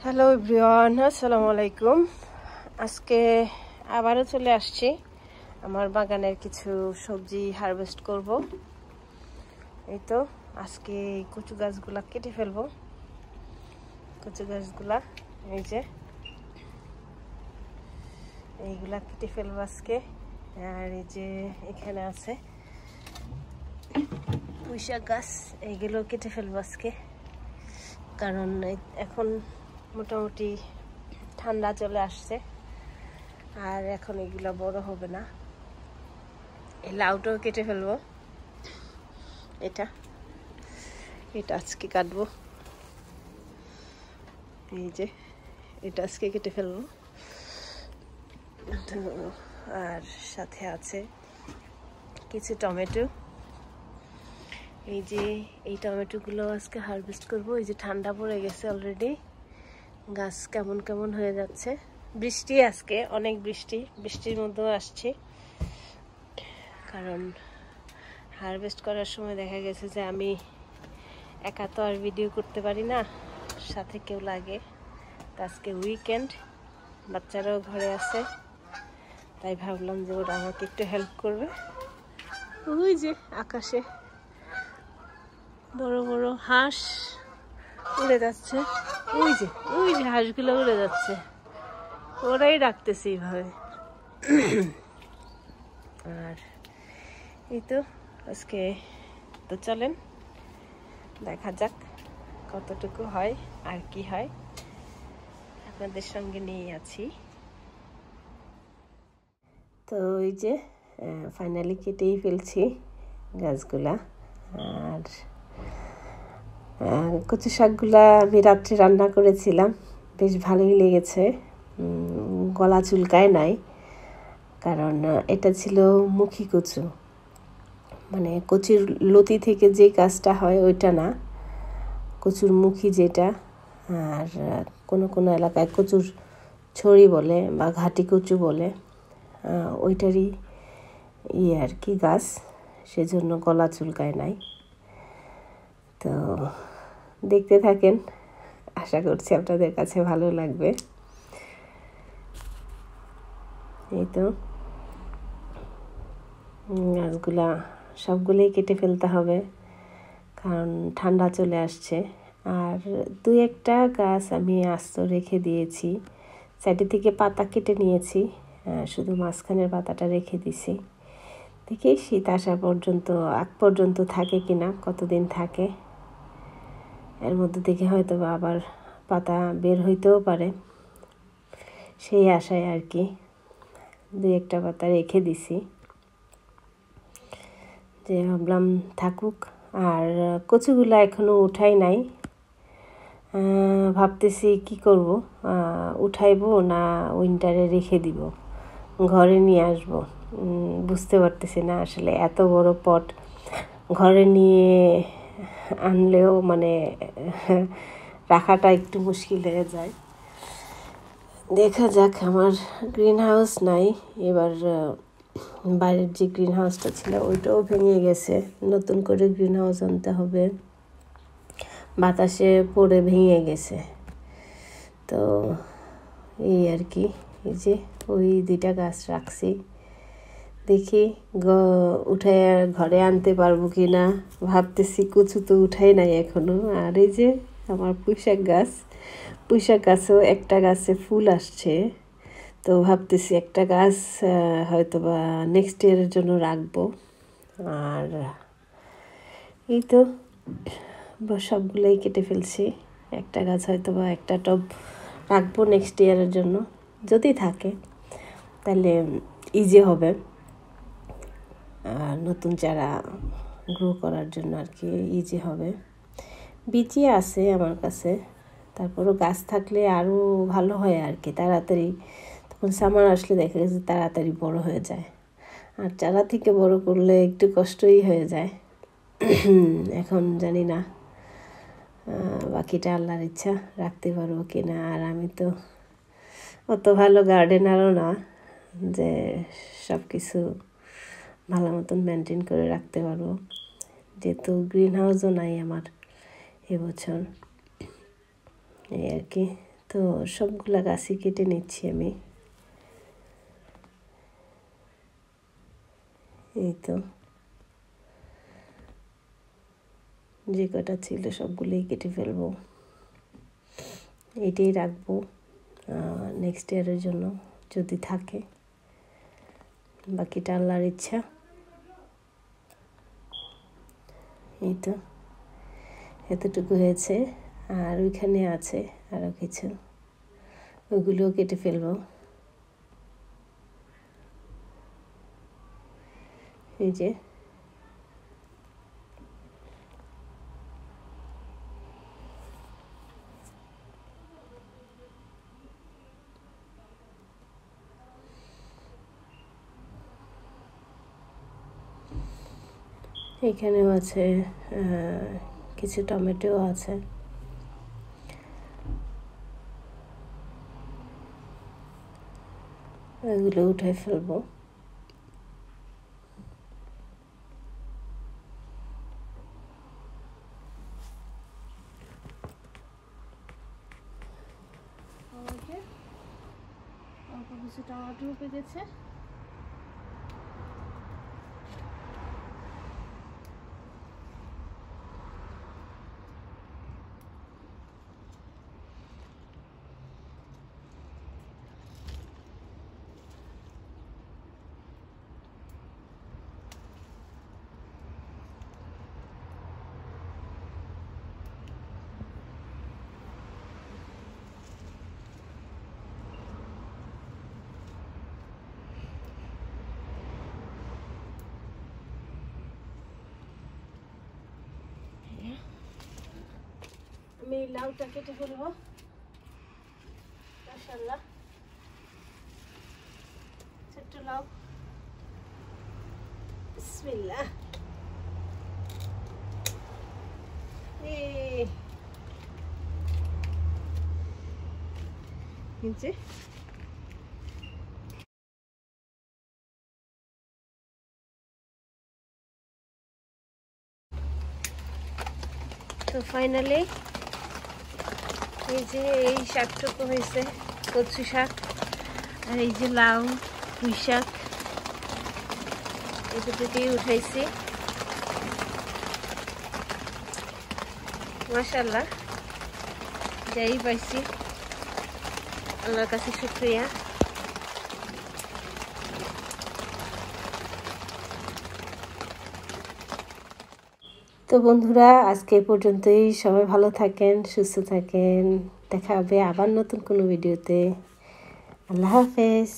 Hello everyone, আসসালামু আলাইকুম। আজকে আবারও চলে আসছি আমার বাগানের কিছু সবজি হারভেস্ট করব। এই তো আজকে কচু গাছগুলা কেটে ফেলবো। কচু গাছগুলা এই যে এইগুলা কেটে ফেলবো আজকে। আর এই যে এখানে আছে পুঁইশাক গাছ, এইগুলো কেটে ফেলবো আজকে, কারণ এখন মোটামুটি ঠান্ডা চলে আসছে আর এখন এগুলো বড় হবে না। এই লাউটাও কেটে ফেলবো, এটা আজকে কাটবো। এই যে এটা আজকে কেটে ফেলবো। তো আর সাথে আছে কিছু টমেটো। এই যে এই টমেটোগুলো আজকে হারভেস্ট করব। এই যে ঠান্ডা পড়ে গেছে অলরেডি, গাছ কেমন কেমন হয়ে যাচ্ছে। বৃষ্টি আজকে অনেক বৃষ্টির মধ্যেও আসছি, কারণ হারভেস্ট করার সময় দেখা গেছে যে আমি একা তো আর ভিডিও করতে পারি না, সাথে কেউ লাগে। তো আজকে উইকেন্ড, বাচ্চারাও ঘরে আছে, তাই ভাবলাম যে ওরা আমাকে একটু হেল্প করবে। ওই যে আকাশে বড় বড় হাঁস উড়ে যাচ্ছে, ওই যে হাঁসগুলো উড়ে যাচ্ছে, ওরাই ডাকতেছে এইভাবে। আর এই তো আজকে তো চলেন দেখা যাক কতটুকু হয় আর কি হয়, আপনাদের সঙ্গে নিয়ে আছি। তো ওই যে ফাইনালি কেটেই ফেলছি গাছগুলা। আর কচু শাকগুলা আমি রাত্রে রান্না করেছিলাম, বেশ ভালোই লেগেছে, গলা চুলকায় নাই। কারণ এটা ছিল মুখী কচু, মানে কচুর লতি থেকে যে গাছটা হয় ওইটা না, কচুর মুখী যেটা। আর কোনো কোনো এলাকায় কচুর ছড়ি বলে বা ঘাটি কচু বলে, ওইটারই আর কি গাছ, সেজন্য গলা চুলকায় নাই। তো দেখতে থাকেন, আশা করছি আপনাদের কাছে ভালো লাগবে। এই তো গাছগুলা সবগুলোই কেটে ফেলতে হবে, কারণ ঠান্ডা চলে আসছে। আর দুই একটা গাছ আমি আস্ত রেখে দিয়েছি, সাইডে থেকে পাতা কেটে নিয়েছি, শুধু মাঝখানের পাতাটা রেখে দিছি। দেখি শীত আসা পর্যন্ত আগ পর্যন্ত থাকে কিনা, কতদিন থাকে, এর মধ্যে থেকে হয়তো আবার পাতা বের হইতেও পারে, সেই আশায় আর কি দুই একটা পাতা রেখে দিছি, যে ভাবলাম থাকুক। আর কচুগুলা এখনো উঠাই নাই, ভাবতেছি কি করব, উঠাইবো না উইন্টারে রেখে দিব, ঘরে নিয়ে আসব, বুঝতে পারতেছি না আসলে। এত বড় পট ঘরে নিয়ে আনলেও মানে রাখাটা একটু মুশকিল হয়ে যায়। দেখা যাক, আমার গ্রিন হাউস নাই এবার, বাইরের যে গ্রিন হাউসটা ছিল ওইটাও ভেঙে গেছে, নতুন করে গ্রিন হাউস আনতে হবে, বাতাসে পড়ে ভেঙে গেছে। তো এই আর কি, এই যে ওই দুইটা গাছ রাখছি, দেখি উঠে ঘরে আনতে পারবো কি না ভাবতেছি। কচু তো উঠাই নাই এখনো। আর এই যে আমার পুঁইশাক গাছও একটা গাছে ফুল আসছে, তো ভাবতেছি একটা গাছ হয়তো বা নেক্সট ইয়ারের জন্য রাখবো। আর এই তো সবগুলোই কেটে ফেলছি, একটা গাছ হয়তো বা একটা টব রাখবো নেক্সট ইয়ারের জন্য, যদি থাকে তাহলে ইজি হবে নতুন চারা গ্রো করার জন্য আর কি, ইজি হবে। বীজই আছে আমার কাছে, তারপরও গাছ থাকলে আরও ভালো হয় আর কি, তাড়াতাড়ি তখন সামার আসলে দেখা গেছে তাড়াতাড়ি বড় হয়ে যায়। আর চারা থেকে বড় করলে একটু কষ্টই হয়ে যায়। এখন জানি না বাকিটা আল্লাহর ইচ্ছা, রাখতে পারবো কি না। আর আমি তো অত ভালো গার্ডেনারও না যে সব কিছু ভালো মতন মেনটেন করে রাখতে পারবো, যেহেতু গ্রিন হাউসও নাই আমার এবছর, এই আর কি। তো তো সবগুলা গাছই কেটে নিচ্ছি আমি। এই তো যে কটা ছিল সবগুলোই কেটে ফেলবো, এটাই রাখবো নেক্সট ইয়ারের জন্য যদি থাকে, বাকিটা আল্লাহর ইচ্ছা। এই তো এতটুকু হয়েছে, আর ওইখানে আছে আরও কিছু, ওইগুলোও কেটে ফেলবো। এই যে এখানেও আছে কিছু টমেটোও আছে। এগুলো উঠে ফেলবো। অল্প কিছু টমেটো পেকেছে। আমি লাউটা কেটে ফেলবো। মাশাআল্লাহ ছোট্ট লাউ, বিসমিল্লাহ। নিচে তো ফাইনালি এই যে এই শাকটুকু হয়েছে, কচু শাক, আর এই যে লাউ, পুঁই শাক, এই দুটোকেই উঠাইছি। মাশাআল্লাহ যাই পাইছি আল্লাহর কাছে শুকরিয়া। তো বন্ধুরা আজকে পর্যন্তই, সবাই ভালো থাকেন, সুস্থ থাকেন, দেখা হবে আবার নতুন কোনো ভিডিওতে। আল্লাহ হাফেজ।